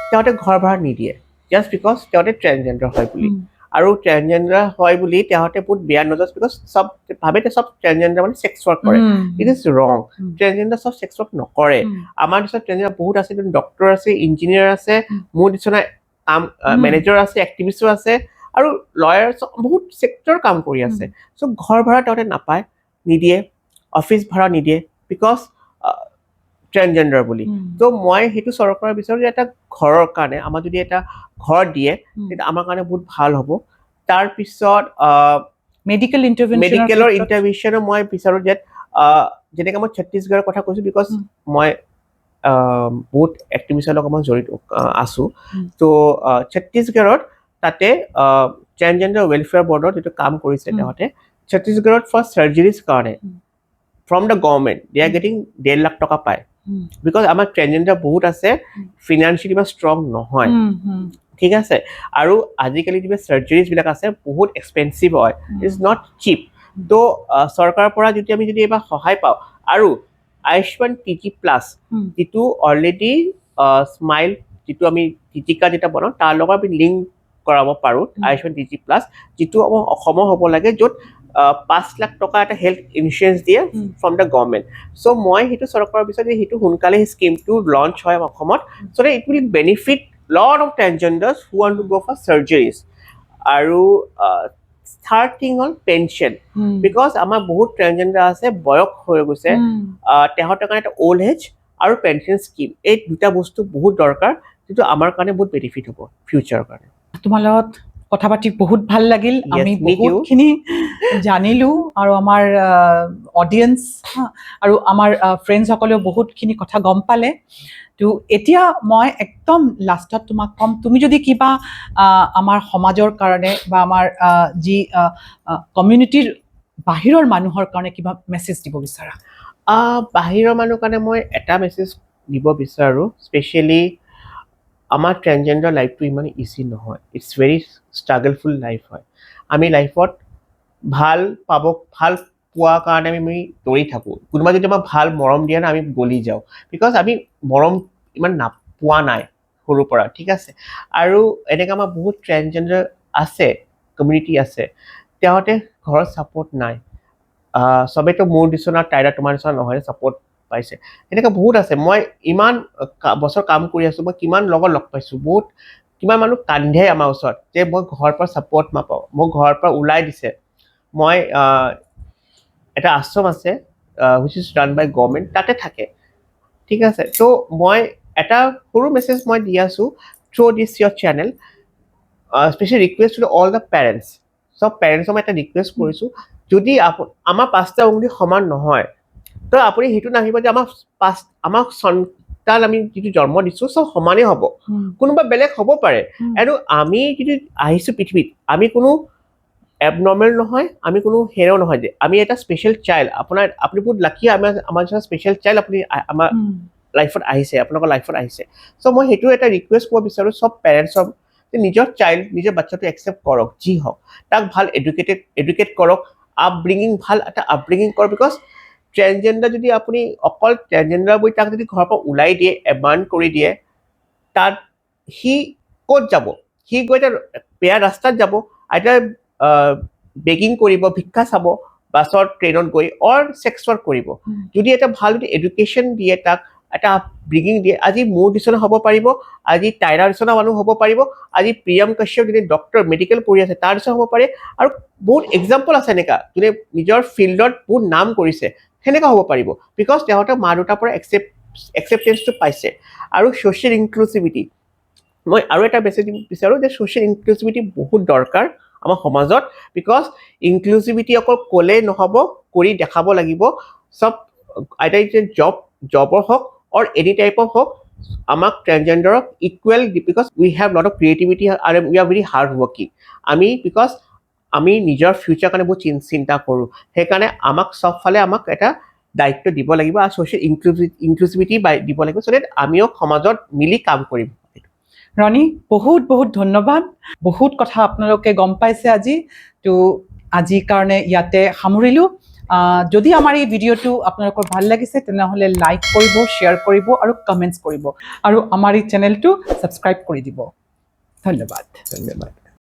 তেওঁতে ঘৰ ভাড়া নিদিয়ে জাষ্ট বিকজ তেওঁতে ট্ৰেনজেণ্ডাৰ হয় বুলি আৰু ট্ৰেনজেণ্ডাৰ হয় বুলি তেওঁতে বহুত বেয়া নজৰ বিকজ চব ভাবে চব ট্ৰেনজেণ্ডাৰ মানে ছেক্স ৱৰ্ক কৰে ইট ইজ ৰং ট্ৰেনজেণ্ডাৰ চব ছেক্স ৱৰ্ক নকৰে আমাৰ নিচিনা ট্ৰেনজেণ্ডাৰ বহুত আছে ডক্টৰ আছে ইঞ্জিনিয়াৰ আছে মোৰ নিচিনা কাম মেনেজাৰ আছে এক্টিভিষ্টো আছে আৰু লয়াৰ বহুত ছেক্টৰ কাম কৰি আছে চ' ঘৰ ভাড়া তেওঁতে নাপায় নিদিয়ে অফিচ ভাড়া নিদিয়ে বিকজ ট্ৰেনজেণ্ডাৰ বুলি তো মই সেইটো চৰকাৰে বিচাৰোঁ যে এটা ঘৰৰ কাৰণে আমাক যদি এটা ঘৰ দিয়ে তেতিয়া আমাৰ কাৰণে বহুত ভাল হ'ব তাৰপিছত মেডিকেলৰ ইণ্টাৰভেনশ্যনো মই বিচাৰোঁ যে যেনেকৈ মই ছত্তীশগড়ৰ কথা কৈছোঁ বিকজ মই বহুত এক্টিভিষ্টৰ লগত মই জড়িত আছোঁ তো ছত্তীশগড়ত তাতে ট্ৰেনজেণ্ডাৰ ৱেলফেয়াৰ বৰ্ডত যিটো কাম কৰিছে তেওঁতে ছত্তীশগড়ত ফৰ চাৰ্জাৰীজ কাৰণে from the government they are getting 1.5 lakh টকা পায় বিকজ আমাৰ ট্ৰেনজেণ্ডাৰ বহুত আছে ফিনান্সিয়েলি ইমান ষ্ট্ৰং নহয় ঠিক আছে আৰু আজিকালি যিবোৰ চাৰ্জাৰীজবিলাক আছে বহুত এক্সপেঞ্চিভ হয় ইট ইজ নট চিপ তো চৰকাৰৰ পৰা যদি আমি এইবাৰ সহায় পাওঁ আৰু আয়ুষ্মান টিটি প্লাছ যিটো অলৰেডি স্মাইল যিটো আমি টিটিকা যেতিয়া বনাওঁ তাৰ লগত আমি লিংক কৰাব পাৰোঁ আয়ুষ্মান টিটি প্লাছ যিটো আমাৰ অসমৰ হ'ব লাগে য'ত 5 লাখ টকা এটা হেল্থ ইঞ্চুৰেঞ্চ দিয়ে ফ্ৰম দ্য গভৰ্ণমেণ্ট চ' মই সেইটো চৰকাৰৰ বিচাৰোঁ যে সেইটো সোনকালে সেই স্কিমটো লঞ্চ হয় অসমত so' that it will benefit lot of transgenders who want to go for surgeries আৰু থাৰ্ড থিং হ'ল পেঞ্চন বিকজ আমাৰ বহুত ট্ৰেনজেণ্ডাৰ আছে বয়স হৈ গৈছে তেহঁতৰ কাৰণে এটা অল্ড এজ আৰু পেঞ্চন স্কিম এই দুটা বস্তু বহুত দৰকাৰ যিটো আমাৰ কাৰণে বহুত বেনিফিট হ'ব ফিউচাৰৰ কাৰণে তোমাৰ লগত কথা পাতি বহুত ভাল লাগিল আমি বহুতখিনি জানিলোঁ আৰু আমাৰ অডিয়েঞ্চ আৰু আমাৰ ফ্ৰেণ্ডছসকলেও বহুতখিনি কথা গম পালে তো এতিয়া মই একদম লাষ্টত তোমাক ক'ম তুমি যদি কিবা আমাৰ সমাজৰ কাৰণে বা আমাৰ যি কমিউনিটিৰ বাহিৰৰ মানুহৰ কাৰণে কিবা মেছেজ দিব বিচাৰা বাহিৰৰ মানুহৰ কাৰণে মই এটা মেছেজ দিব বিচাৰোঁ স্পেচিয়েলি আমাৰ ট্ৰেনজেণ্ডাৰ লাইফটো ইমান ইজি নহয় ইটছ ভেৰি ষ্ট্ৰাগলফুল লাইফ হয় আমি লাইফত ভাল পোৱাৰ কাৰণে আমি দৌৰি থাকোঁ কোনোবা যদি আমাক ভাল মৰম দিয়ে না আমি গলি যাওঁ বিকজ আমি মৰম ইমান পোৱা নাই সৰুৰ পৰা ঠিক আছে আৰু এনেকৈ আমাৰ বহুত ট্ৰেনজেণ্ডাৰ আছে কমিউনিটি আছে তেওঁতে ঘৰত ছাপৰ্ট নাই চবেইতো মোৰ নিচিনা তাইৰা তোমাৰ নিচিনা নহয় ছাপৰ্ট পাইছে এনেকৈ বহুত আছে মই ইমান বছৰ কাম কৰি আছোঁ মই কিমান লগত লগ পাইছোঁ বহুত কিমান মানুহ কান্ধে আমাৰ ওচৰত যে মই ঘৰৰ পৰা ছাপৰ্ট নাপাওঁ মোক ঘৰৰ পৰা ওলাই দিছে মই এটা আশ্ৰম আছে which is run by government তাতে থাকে ঠিক আছে তো মই এটা সৰু মেছেজ মই দি আছোঁ through this your channel specially request to all the parents চব পেৰেণ্টছক মই এটা ৰিকুৱেষ্ট কৰিছোঁ যদি আমাৰ 5টা অংগী সমান নহয় তো আপুনি সেইটো নাহিব যে আমাৰ সন্তান আমি যিটো জন্ম দিছোঁ চব সমানেই হ'ব কোনোবা বেলেগ হ'ব পাৰে আৰু আমি যদি আহিছোঁ পৃথিৱীত আমি কোনো এবনৰ্মেল নহয়, আমি কোনো হেৰো নহয় যে আমি এটা স্পেচিয়েল চাইল্ড। আপুনি বহুত লাকি, আমাৰ নিচিনা স্পেচিয়েল চাইল্ড আপুনি আমাৰ লাইফত আহিছে, আপোনালোকৰ লাইফত আহিছে। চ' মই সেইটো এটা ৰিকুৱেষ্ট কৰিব বিচাৰোঁ চব পেৰেণ্টছক যে নিজৰ চাইল্ড, নিজৰ বাচ্চাটো একচেপ্ট কৰক, যি হওক, তাক ভাল এডুকেট কৰক, ভাল এটা আপব্ৰিঙিং কৰক। বিকজ ট্ৰেন্সজেণ্ডাৰ যদি আপুনি অকল ট্ৰেন্সজেণ্ডাৰ বুলি তাক যদি ঘৰৰ পৰা ওলাই দিয়ে, এবাৰ্ণ কৰি দিয়ে, তাত সি ক'ত যাব? সি গৈ এটা বেয়া ৰাস্তাত যাব, আইদাৰ বেগিং কৰিব, ভিক্ষা চাব বাছত, ট্ৰেইনত গৈ, অৰ ছেক্স ৱৰ্ক কৰিব। যদি এটা ভাল যদি এডুকেশ্যন দিয়ে, তাক এটা ব্ৰিগিং দিয়ে, আজি মোৰ নিচিনা হ'ব পাৰিব, আজি টাইৰাৰ নিচিনা মানুহ হ'ব পাৰিব, আজি প্ৰিয়ম কাশ্যপ যদি ডক্টৰ মেডিকেল পঢ়ি আছে তাৰ নিচিনা হ'ব পাৰে। আৰু বহুত এক্সাম্পল আছে এনেকুৱা যোনে নিজৰ ফিল্ডত বহুত নাম কৰিছে, সেনেকুৱা হ'ব পাৰিব। বিকজ তেওঁলোকে মা দেউতাৰ পৰা একচেপ্টেঞ্চটো পাইছে। আৰু ছ'চিয়েল ইনক্লুচিভিটি, মই আৰু এটা মেছেজ দিব বিচাৰোঁ যে ছ'চিয়েল ইনক্লুচিভিটি বহুত দৰকাৰ আমাৰ সমাজত। বিকজ ইনক্লুচিভিটি অকল ক'লেই নহ'ব, কৰি দেখাব লাগিব। চব আইদাৰ জবৰ হওক অৰ এনি টাইপৰ হওক, আমাক ট্ৰেন্সজেণ্ডাৰক equal, because we have lot of creativity আৰু we are very hard working. Because আমি নিজৰ ফিউচাৰ কাৰণে বহুত চিন্তা কৰোঁ, সেইকাৰণে আমাক চবফালে আমাক এটা দায়িত্ব দিব লাগিব আৰু ছ'চিয়েল ইনক্লুচিভিটি দিব লাগিব, চ' ডেট আমিও সমাজত মিলি কাম কৰিম। ৰণী, বহুত বহুত ধন্যবাদ। বহুত কথা আপোনালোকে গম পাইছে আজি। তো আজিৰ কাৰণে ইয়াতে সামৰিলোঁ। যদি আমাৰ এই ভিডিঅ'টো আপোনালোকৰ ভাল লাগিছে তেনেহ'লে লাইক কৰিব, শ্বেয়াৰ কৰিব আৰু কমেণ্টছ কৰিব, আৰু আমাৰ এই চেনেলটো ছাবস্ক্ৰাইব কৰি দিব। ধন্যবাদ।